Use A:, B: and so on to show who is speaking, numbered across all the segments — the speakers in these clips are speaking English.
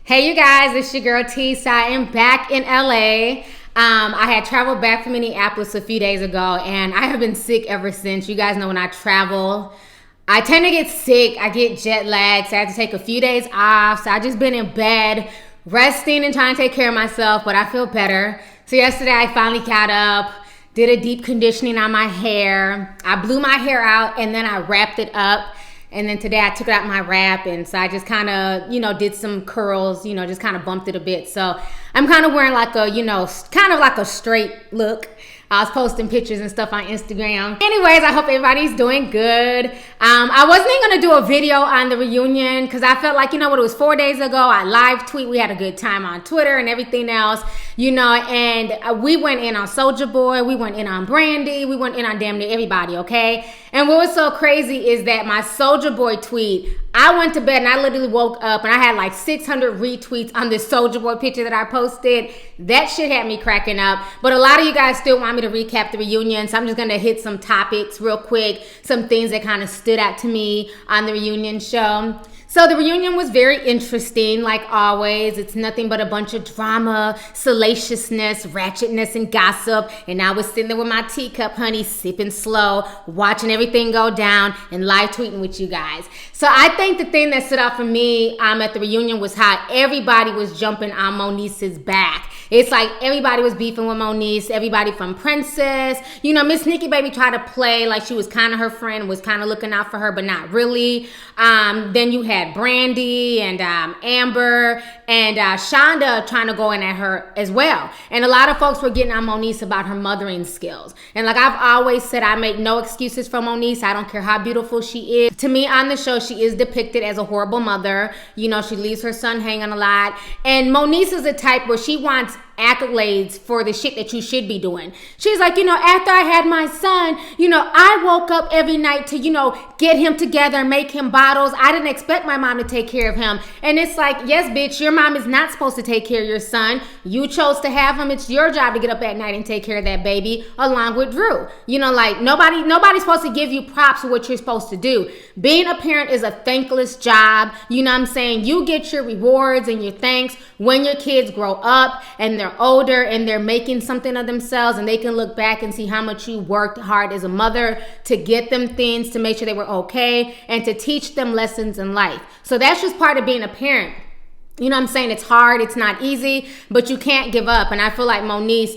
A: Hey you guys, it's your girl T. So I am back in LA. I had traveled back from Minneapolis a few days ago and I have been sick ever since. You guys know when I travel, I tend to get sick. I get jet lagged, so I had to take a few days off. So I just been in bed, resting and trying to take care of myself, but I feel better. So yesterday I finally got up, did a deep conditioning on my hair. I blew my hair out and then I wrapped it up. And then today I took it out my wrap, and so I just kind of, did some curls, just kind of bumped it a bit. So I'm kind of wearing like a, kind of like a straight look. I was posting pictures and stuff on Instagram. Anyways, I hope everybody's doing good. I wasn't even gonna do a video on the reunion because I felt like, it was 4 days ago. I live tweet. We had a good time on Twitter and everything else, and we went in on Soulja Boy. We went in on Brandy. We went in on damn near everybody, okay? And what was so crazy is that my Soulja Boy tweet, I went to bed and I literally woke up and I had like 600 retweets on this Soulja Boy picture that I posted. That shit had me cracking up. But a lot of you guys still want me to recap the reunion, so I'm just gonna hit some topics real quick, some things that kind of stood out to me on the reunion show. So the reunion was very interesting, like always. It's nothing but a bunch of drama, salaciousness, ratchetness, and gossip. And I was sitting there with my teacup, honey, sipping slow, watching everything go down, and live tweeting with you guys. So I think the thing that stood out for me at the reunion was how everybody was jumping on Moniece's back. It's like everybody was beefing with Moniece, everybody from Princess. Miss Nikki Baby tried to play like she was kind of her friend, was kind of looking out for her, but not really. Then you had Brandy and Amber and Shonda trying to go in at her as well. And a lot of folks were getting on Moniece about her mothering skills. And like I've always said, I make no excuses for Moniece. I don't care how beautiful she is. To me on the show, she is depicted as a horrible mother. She leaves her son hanging a lot. And Moniece is the type where she wants accolades for the shit that you should be doing. She's like, after I had my son, I woke up every night to, get him together, make him bottles. I didn't expect my mom to take care of him. And it's like, yes, bitch, your mom is not supposed to take care of your son. You chose to have him. It's your job to get up at night and take care of that baby along with Drew. Nobody's supposed to give you props for what you're supposed to do. Being a parent is a thankless job. You know what I'm saying? You get your rewards and your thanks when your kids grow up and they're older and they're making something of themselves, and they can look back and see how much you worked hard as a mother to get them things, to make sure they were okay, and to teach them lessons in life. So that's just part of being a parent. You know what I'm saying? It's hard. It's not easy, but you can't give up. And I feel like Moniece,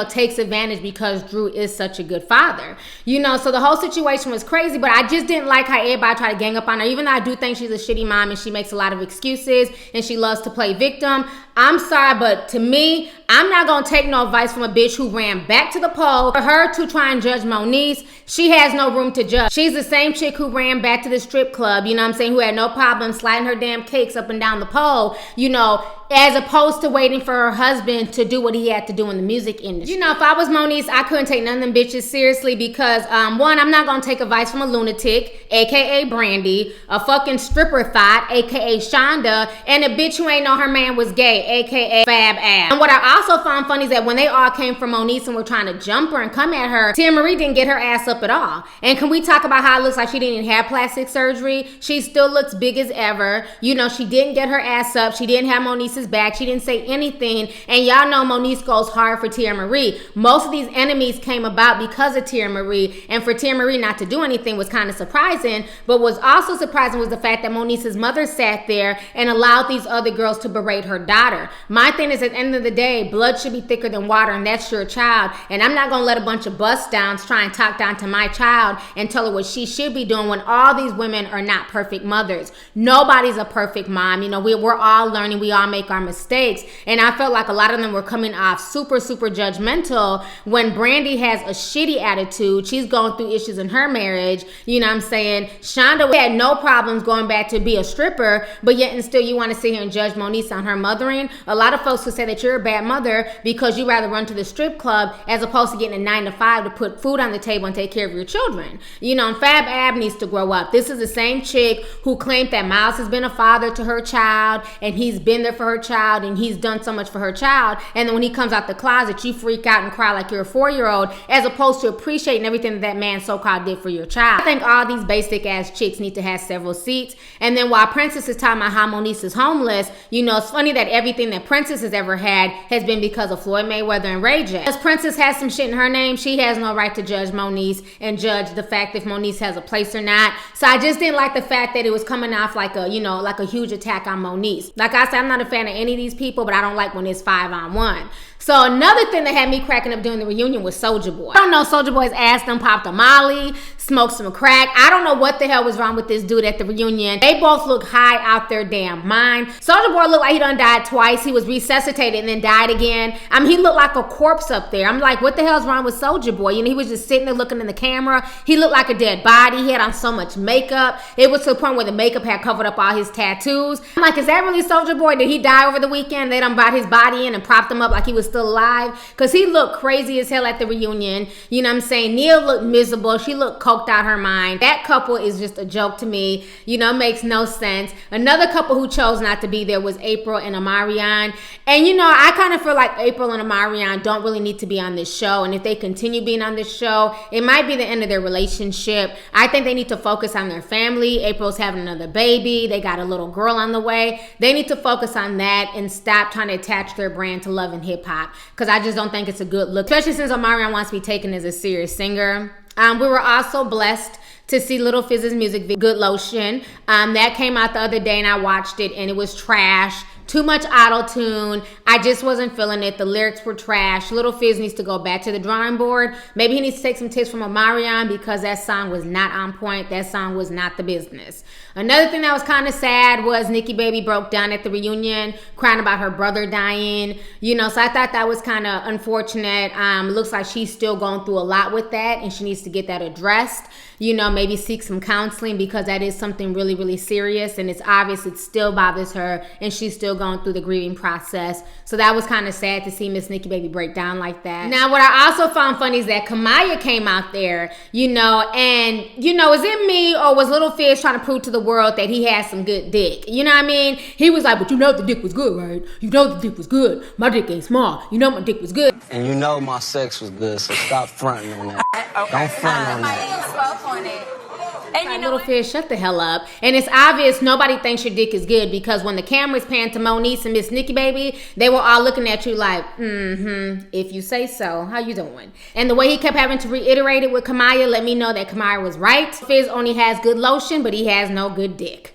A: takes advantage because Drew is such a good father. So the whole situation was crazy, but I just didn't like how everybody tried to gang up on her. Even though I do think she's a shitty mom and she makes a lot of excuses and she loves to play victim. I'm sorry, but to me, I'm not going to take no advice from a bitch who ran back to the pole. For her to try and judge Moniece, she has no room to judge. She's the same chick who ran back to the strip club, who had no problem sliding her damn cakes up and down the pole, as opposed to waiting for her husband to do what he had to do in the music industry. If I was Moniece, I couldn't take none of them bitches seriously because, one, I'm not going to take advice from a lunatic, a.k.a. Brandy, a fucking stripper thought, a.k.a. Shonda, and a bitch who ain't know her man was gay, a.k.a. Fab Ab. And what I also found funny is that when they all came from Moniece and were trying to jump her and come at her, Tia Marie didn't get her ass up at all. And can we talk about how it looks like she didn't even have plastic surgery? She still looks big as ever. She didn't get her ass up. She didn't have Moniece's back. She didn't say anything. And y'all know Moniece goes hard for Tia Marie. Most of these enemies came about because of Tia Marie. And for Tia Marie not to do anything was kind of surprising. But what's also surprising was the fact that Moniece's mother sat there and allowed these other girls to berate her daughter. My thing is, at the end of the day, blood should be thicker than water, and that's your child. And I'm not going to let a bunch of bust downs try and talk down to my child and tell her what she should be doing when all these women are not perfect mothers. Nobody's a perfect mom. We're all learning. We all make our mistakes. And I felt like a lot of them were coming off super, super judgmental when Brandy has a shitty attitude. She's going through issues in her marriage. Shonda had no problems going back to be a stripper, but yet and still you want to sit here and judge Moniece on her mothering. A lot of folks who say that you're a bad mother because you rather run to the strip club as opposed to getting a 9 to 5 to put food on the table and take care of your children. And Fab Ab needs to grow up. This is the same chick who claimed that Miles has been a father to her child and he's been there for her her child and he's done so much for her child, and then when he comes out the closet, you freak out and cry like you're a 4-year-old, as opposed to appreciating everything that man so-called did for your child. I think all these basic ass chicks need to have several seats. And then while Princess is talking about how Moniece is homeless, you know, it's funny that everything that Princess has ever had has been because of Floyd Mayweather and Ray J. Because Princess has some shit in her name, she has no right to judge Moniece and judge the fact if Moniece has a place or not. So I just didn't like the fact that it was coming off like a, you know, like a huge attack on Moniece. Like I said, I'm not a fan of any of these people, but I don't like when it's 5-on-1. So another thing that had me cracking up during the reunion was Soulja Boy. I don't know, Soulja Boy's ass done popped a molly, smoked some crack. I don't know what the hell was wrong with this dude at the reunion. They both look high out their damn mind. Soulja Boy looked like he done died twice. He was resuscitated and then died again. I mean, he looked like a corpse up there. I'm like, what the hell's wrong with Soulja Boy? You know, he was just sitting there looking in the camera. He looked like a dead body. He had on so much makeup. It was to the point where the makeup had covered up all his tattoos. I'm like, is that really Soulja Boy? Did he die over the weekend? They done brought his body in and propped him up like he was still alive? Because he looked crazy as hell at the reunion. You know what I'm saying? Neil looked miserable. She looked coked out her mind. That couple is just a joke to me. You know, makes no sense. Another couple who chose not to be there was April and Omarion. And you know, I kind of feel like April and Omarion don't really need to be on this show. And if they continue being on this show, it might be the end of their relationship. I think they need to focus on their family. April's having another baby. They got a little girl on the way. They need to focus on that and stop trying to attach their brand to love and hip hop. Because I just don't think it's a good look, especially since Omarion wants to be taken as a serious singer. We were also blessed to see Little Fizz's music video, Good Lotion. That came out the other day and I watched it and it was trash. Too much auto-tune. I just wasn't feeling it. The lyrics were trash. Little Fizz needs to go back to the drawing board. Maybe he needs to take some tips from Omarion because that song was not on point. That song was not the business. Another thing that was kind of sad was Nicki Baby broke down at the reunion, crying about her brother dying. You know, so I thought that was kind of unfortunate. Looks like she's still going through a lot with that and she needs to get that addressed. You know, maybe seek some counseling because that is something really, really serious and it's obvious it still bothers her and she's still going through the grieving process. So that was kind of sad to see Miss Nicki Baby break down like that. Now, what I also found funny is that Kamaya came out there, you know, and, you know, is it me or was Little Fizz trying to prove to the world that he had some good dick? You know what I mean? He was like, but you know the dick was good, right? You know the dick was good. My dick ain't small. You know my dick was good.
B: And you know my sex was good, so stop fronting on that. Don't front on that.
A: And you know, Little Fizz, shut the hell up. And it's obvious nobody thinks your dick is good because when the camera's panned to Moniece and Miss Nicki Baby, they were all looking at you like, if you say so. How you doing? And the way he kept having to reiterate it with Kamaya let me know that Kamaya was right. Fizz only has good lotion, but he has no good dick.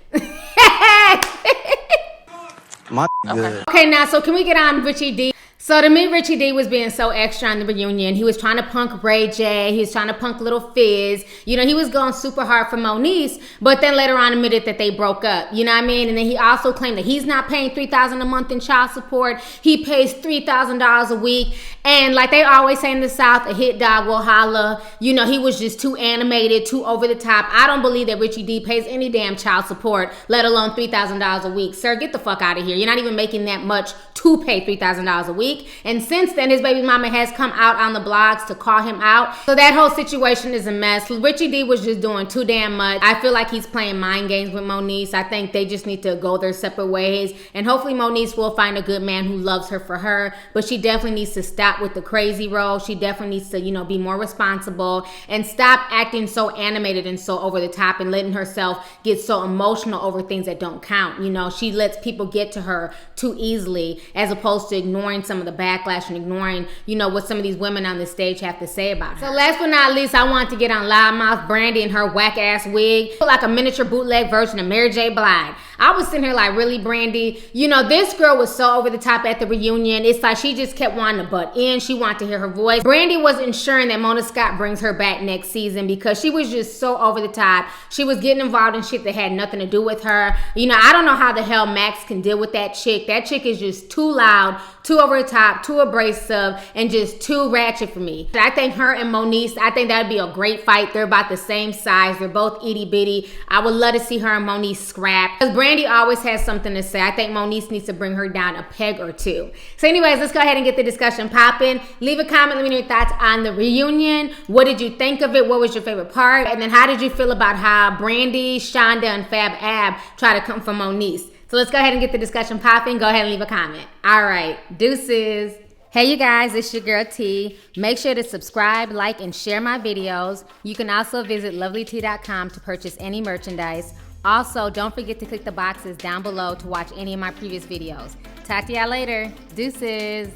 B: My good.
A: Okay, now, so can we get on Richie D? So to me, Richie D was being so extra on the reunion. He was trying to punk Ray J. He was trying to punk Little Fizz. You know, he was going super hard for Moniece, but then later on admitted that they broke up. You know what I mean? And then he also claimed that he's not paying $3,000 a month in child support. He pays $3,000 a week. And like they always say in the South, a hit dog will holla. You know, he was just too animated, too over the top. I don't believe that Richie D pays any damn child support, let alone $3,000 a week. Sir, get the fuck out of here. You're not even making that much to pay $3,000 a week. And since then, his baby mama has come out on the blogs to call him out. So that whole situation is a mess. Richie D was just doing too damn much. I feel like he's playing mind games with Moniece. I think they just need to go their separate ways. And hopefully Moniece will find a good man who loves her for her. But she definitely needs to stop with the crazy role. She definitely needs to, you know, be more responsible and stop acting so animated and so over the top and letting herself get so emotional over things that don't count. You know, she lets people get to her too easily as opposed to ignoring some of the backlash and ignoring, you know, what some of these women on the stage have to say about her. So last but not least, I want to get on Loudmouth Brandy and her whack ass wig. Like a miniature bootleg version of Mary J. Blige. I was sitting here like, really, Brandy? You know, this girl was so over the top at the reunion. It's like she just kept wanting to butt in. She wanted to hear her voice. Brandy was ensuring that Mona Scott brings her back next season because she was just so over the top. She was getting involved in shit that had nothing to do with her. You know, I don't know how the hell Max can deal with that chick. That chick is just too loud, too over the top, too abrasive, and just too ratchet for me. I think her and Moniece, I think that'd be a great fight. They're about the same size. They're both itty bitty. I would love to see her and Moniece scrap. Because Brandy always has something to say. I think Moniece needs to bring her down a peg or two. So anyways, let's go ahead and get the discussion popping. Leave a comment, let me know your thoughts on the reunion. What did you think of it? What was your favorite part? And then how did you feel about how Brandy, Shonda, and Fab Ab try to come for Moniece? So let's go ahead and get the discussion popping. Go ahead and leave a comment. All right, deuces. Hey you guys, it's your girl T. Make sure to subscribe, like, and share my videos. You can also visit lovelyti.com to purchase any merchandise. Also, don't forget to click the boxes down below to watch any of my previous videos. Talk to y'all later. Deuces.